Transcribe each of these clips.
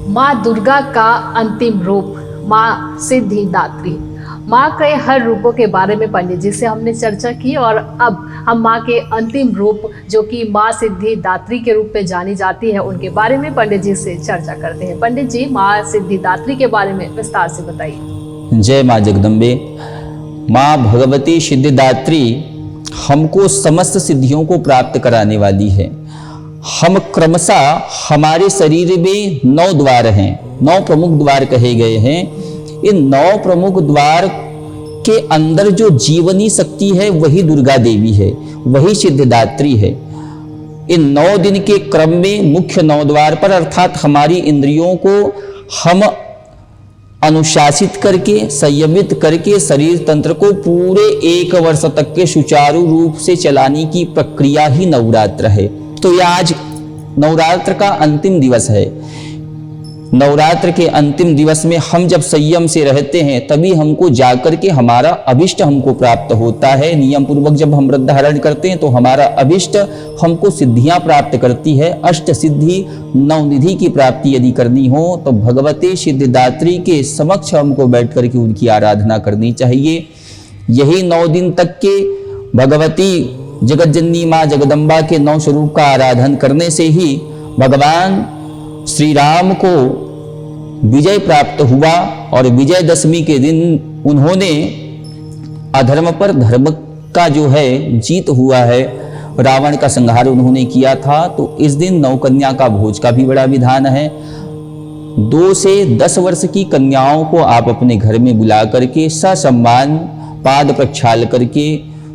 माँ दुर्गा का अंतिम रूप माँ सिद्धिदात्री। माँ के हर रूपों के बारे में पंडित जी से हमने चर्चा की और अब हम माँ के अंतिम रूप जो कि माँ सिद्धिदात्री के रूप में जानी जाती है उनके बारे में पंडित जी से चर्चा करते हैं। पंडित जी, माँ सिद्धिदात्री के बारे में विस्तार से बताइए। जय माँ जगदम्बे। माँ भगवती सिद्धिदात्री हमको समस्त सिद्धियों को प्राप्त कराने वाली है। हम क्रमशः हमारे शरीर में 9 द्वार हैं, 9 प्रमुख द्वार कहे गए हैं। इन 9 प्रमुख द्वार के अंदर जो जीवनी शक्ति है वही दुर्गा देवी है, वही सिद्धिदात्री है। इन 9 दिन के क्रम में मुख्य 9 द्वार पर अर्थात हमारी इंद्रियों को हम अनुशासित करके, संयमित करके शरीर तंत्र को पूरे 1 वर्ष तक के सुचारू रूप से चलाने की प्रक्रिया ही नवरात्र है। तो यह आज नवरात्र का अंतिम दिवस है। नवरात्र के अंतिम दिवस में हम जब संयम से रहते हैं तभी हमको जाकर के हमारा अभिष्ट हमको प्राप्त होता है। नियम पूर्वक जब हम व्रत धारण करते हैं तो हमारा अभिष्ट हमको सिद्धियां प्राप्त करती है। अष्ट सिद्धि नवनिधि की प्राप्ति यदि करनी हो तो भगवती सिद्धिदात्री के समक्ष हमको बैठ करके उनकी आराधना करनी चाहिए। यही 9 दिन तक के भगवती जगतजननी माँ जगदम्बा के 9 स्वरूप का आराधन करने से ही भगवान श्री राम को विजय प्राप्त हुआ और विजयदशमी के दिन उन्होंने अधर्म पर धर्म का जो है जीत हुआ है, रावण का संहार उन्होंने किया था। तो इस दिन 9 कन्या का भोज का भी बड़ा विधान है। 2 से 10 वर्ष की कन्याओं को आप अपने घर में बुला करके ससम्मान पाद प्रक्षाल करके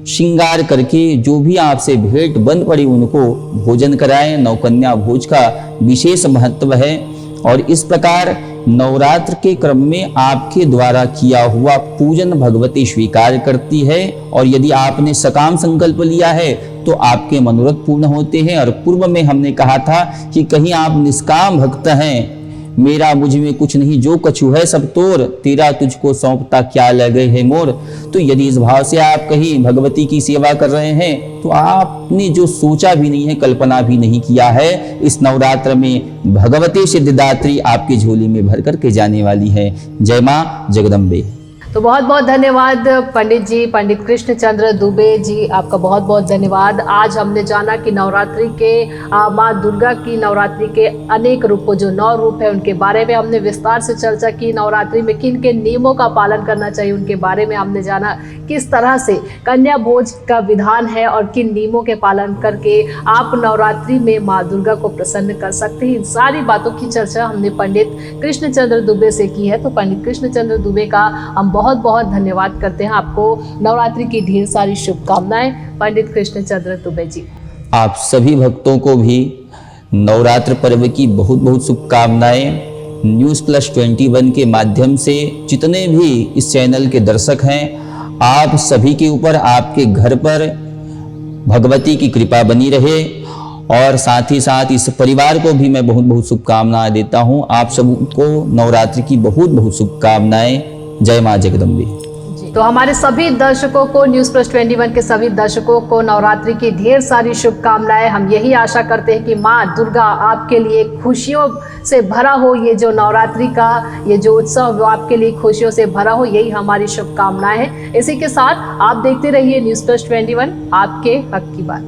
श्रृंगार करके जो भी आपसे भेंट बंद पड़ी उनको भोजन कराएं। 9 कन्या भोज का विशेष महत्व है और इस प्रकार नवरात्र के क्रम में आपके द्वारा किया हुआ पूजन भगवती स्वीकार करती है। और यदि आपने सकाम संकल्प लिया है तो आपके मनोरथ पूर्ण होते हैं। और पूर्व में हमने कहा था कि कहीं आप निष्काम भक्त हैं, मेरा मुझ में कुछ नहीं जो कछु है सब तोर, तेरा तुझको सौंपता क्या लगे है मोर। तो यदि इस भाव से आप कहीं भगवती की सेवा कर रहे हैं तो आपने जो सोचा भी नहीं है, कल्पना भी नहीं किया है, इस नवरात्र में भगवती सिद्धिदात्री आपकी झोली में भर करके जाने वाली है। जय माँ जगदम्बे। तो बहुत बहुत धन्यवाद पंडित जी, पंडित कृष्णचंद्र दुबे जी, आपका बहुत बहुत धन्यवाद। आज हमने जाना कि नवरात्रि के माँ दुर्गा की नवरात्रि के अनेक रूपों, जो 9 रूप है उनके बारे में हमने विस्तार से चर्चा की। नवरात्रि में किन किन नियमों का पालन करना चाहिए उनके बारे में हमने जाना। किस तरह से कन्या भोज का विधान है और किन नियमों के पालन करके आप नवरात्रि में माँ दुर्गा को प्रसन्न कर सकते हैं, इन सारी बातों की चर्चा हमने पंडित कृष्णचंद्र दुबे से की है। तो पंडित कृष्णचंद्र दुबे का हम बहुत बहुत धन्यवाद करते हैं। आपको नवरात्रि की ढेर सारी शुभकामनाएं पंडित कृष्णचंद्र दुबे जी। आप सभी भक्तों को भी नवरात्र पर्व की बहुत बहुत शुभकामनाएं। News+21 के माध्यम से जितने भी इस चैनल के दर्शक हैं, आप सभी के ऊपर, आपके घर पर भगवती की कृपा बनी रहे और साथ ही साथ इस परिवार को भी मैं बहुत बहुत शुभकामनाएं देता हूं। आप सबको नवरात्रि की बहुत बहुत शुभकामनाएं। जय माँ जगदम्बे। तो हमारे सभी दर्शकों को, News+21 के सभी दर्शकों को नवरात्रि की ढेर सारी शुभकामनाएं। हम यही आशा करते हैं कि माँ दुर्गा आपके लिए खुशियों से भरा हो, ये जो नवरात्रि का ये जो उत्सव वो आपके लिए खुशियों से भरा हो, यही हमारी शुभकामनाएं हैं। इसी के साथ आप देखते रहिए News+21, आपके हक की बात।